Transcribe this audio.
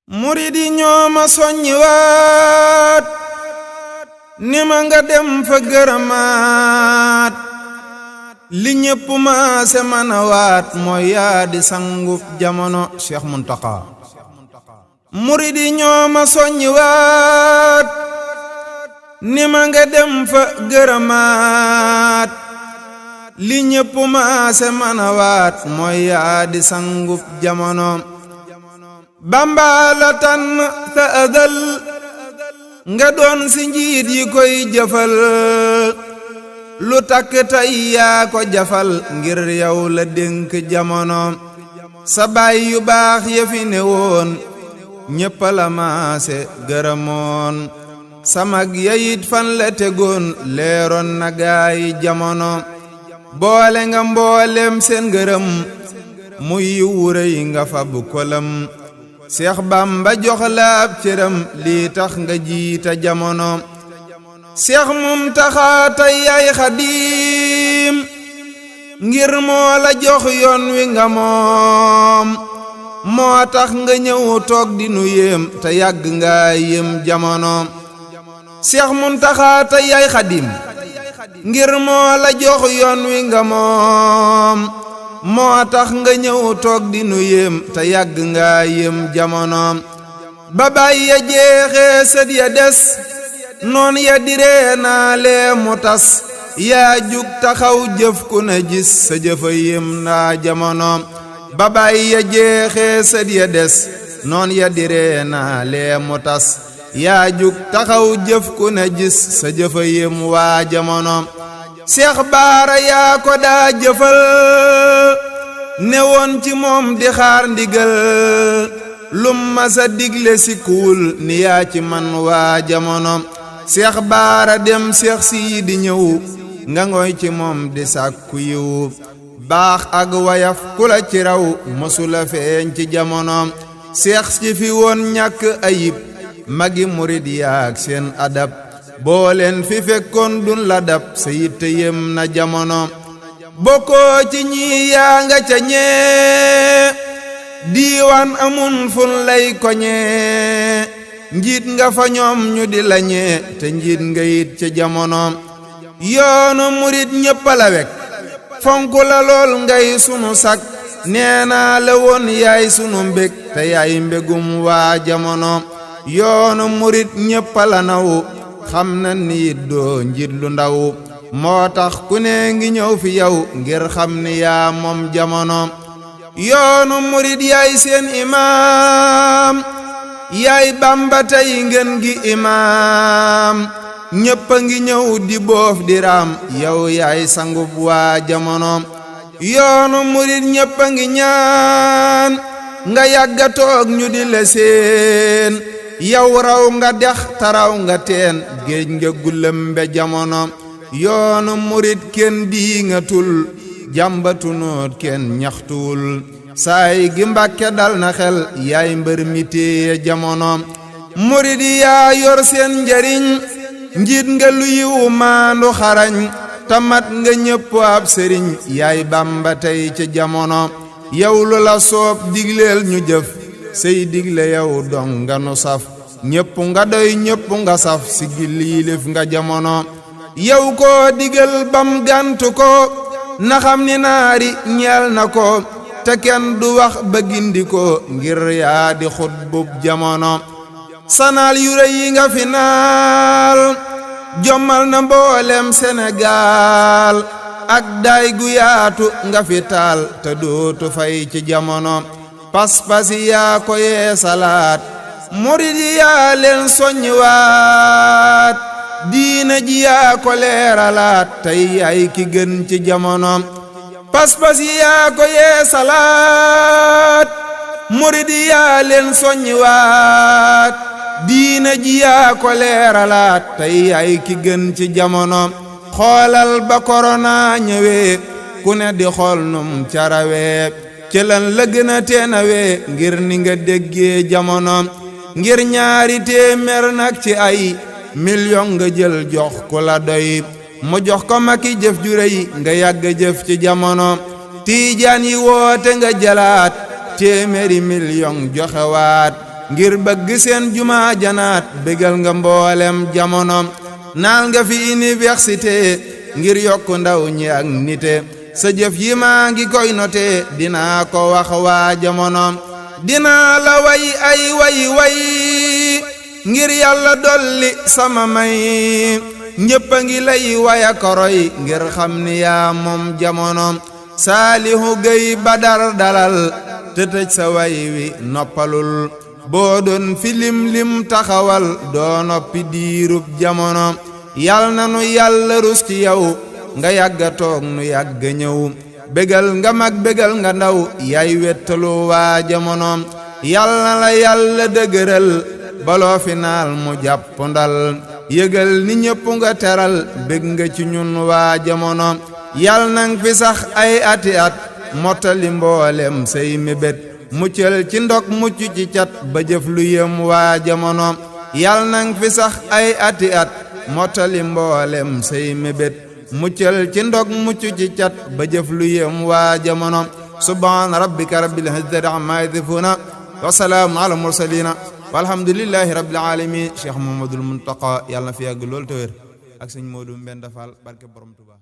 murid yi ñoo ma soññi waat ni ma nga dem fa gërëmaat li ñépp maase mën a waat mooy yaa di sangub jamono Cheikh Muntaxa. murid yi ñoo ma soññi waat ni ma nga dem fa gërëmaat li ñépp maase mën a waat mooy yaa di sangub jamono. Bamba la tànn sa ëdal nga doon si njiit yi koy jëfal lu takk tey yaa ko jafal ngir yow la dénk jamono. sa baay yu baax ya fi ne woon ñépp la maase gërëmoon sa mag yayit fan la tegoon leeroon na gaayi jamono. boole nga mboolem seen ngërëm muy wuréy nga fab kolam Seex Bamba jox la ab cëram lii tax nga jiita jamono. Seex Muntaxa tey yaay Xaadim ngir moo la jox yoon wi nga moom moo tax nga ñëw toog di nu yéem te yàgg nga yéem jamono. Seex Muntaxa tey yaay Xaadim ngir moo la jox yoon wi nga moom moo tax nga ñëw toog di nu yéem te yàgg nga yéem jamono. ba bàyyi ya jeexee sët ya des noon ya diree naa lee mu tas yaa jug taxaw jëf ku ne gis sa jëfa yéem naa jamono. ba bàyyi ya jeexee sët ya des noon ya diree naa lee mu tas yaa jug taxaw jëf ku ne gis sa jëfa yéem waa jamono. Seex Baara yaa ko daa jëfal ne woon ci moom di xaar ndigal lum masa digle si kuul ni yaa ci man waa jamono. Seex Baara dem Seex Siidi ñëw nga ngoy ci moom di sàkku yiw baax ak wayaf ku la ci raw mësula feeñ ci jamono. seex ci fi woon ñàkk ayib magi murid yaak seen adab boo leen fi fekkoon dun la dab sa yitte yem na jamono. bokkoo ci ñii yaa nga ca ñee diiwaan amun fun lay koñee njiit nga fa ñoom ñu di la ñee te njiit nga yit ca jamono. yoonu murid ñépp la wek fonku la lool ngay sunu sak nee naa la woon yaay sunu mbég te yaay mbégum waa jamono. yoonu murid ñépp la naw xam na ni doo njiit lu ndaw moo tax ku ne ngi ñëw fi yow ngir xam ni yaa moom jamono. yoonu murid yaay seen imaam yaay Bamba tey ngeen gi imaam ñépp a ngi ñëw di boof di raam yow yaay sangub waa jamono. yoonu murid ñépp a ngi ñaan nga yàgga toog ñu di la seen yow raw nga dex taraw nga teen géej nga gulembe jamono. yoonu murid kenn diingatul jàmbatunoot kenn ñaxtuwul saay gi Mbàkke dal na xel yaay mbër mi téye jamono. murid yaa yor seen njariñ njiit nga lu yiw maandu xarañ tamat nga ñépp ab sëriñ yaay Bamba tey ci jamono. yow lu la soob digleel ñu jëf say digle yow dong nga nu saf ñépp nga doy ñépp nga saf si gil yilif nga jamono. yow koo digal bam gàntu ko na xam ni naari ñeel na ko te kenn du wax ba gindi ko ngir yaa di xutbub jamono. sanaal yu rëy yi nga fi naal jommal na mboolem Sénégal ak daay gu yaatu nga fi taal te dootu fay ci jamono. pas-pas yaa ko yee salaat murid yi yaa leen soññi waat diina ji yaa ko leeralaat tey ay ki gën ci jamono. pas-pas yaa ko yee salaat murid yi yaa leen soññi waat diina ji yaa ko leeralaat tey ay ki gën ci jamono. xoolal ba korona ñëwee ku ne di xool num carawee ci lan la gën a teenawee ngir ni nga déggee jamono. ngir ñaari téeméer nag ci ay million nga jël jox ku la doy mu jox ko maki jëf ju rëy nga yàgg jëf ci jamono. tiijaan yi woote nga jëlaat téeméeri million joxewaat ngir bëgg seen jumaa janaat bégal nga mboolem jamono naal nga fi université ngir yokku ndaw ñi ak nite sa jëf yi maa ngi koy note dinaa ko wax waa jamono dinaa la way ay way ngir yàlla dolli sama may ñëpp a ngi lay waya koroy ngir xam ni yaa moom jamono Saalihu Gey Badar dalal te tëj sa way wi noppalul boo doon fi lim taxawal doo noppi diirub jamono yal na nu yàlla rus ci yow nga yàgga toog nu yàgga ñëw bégal nga mag bégal nga ndaw yaay wettalu waa jamono yal na la yàlla dëgëral baloo fi naal mu jàpp ndal yëgal ni ñëpp nga teral bég nga ci ñun waa jamono yal nang fi sax ay ati at mottali mboolem say mébét muccal ci ndok mucc ci cat ba jëf lu yëm waa jamono yal nang fi sax ay ati at mottali mboolem say mébét muccal ci ndok mucc ci cat ba jëf lu yëm waa jamono subhaana rabbika rabbil izzati ammaa yasifuuna wa salaamun ala mursaliina walhamdulillahi rabbil alamin Cheikh Mouhamadoul Mountakha yàlla na fi yàgg lool te wér ak sëñ Modou Mbenda Fall barke borom Tuubaa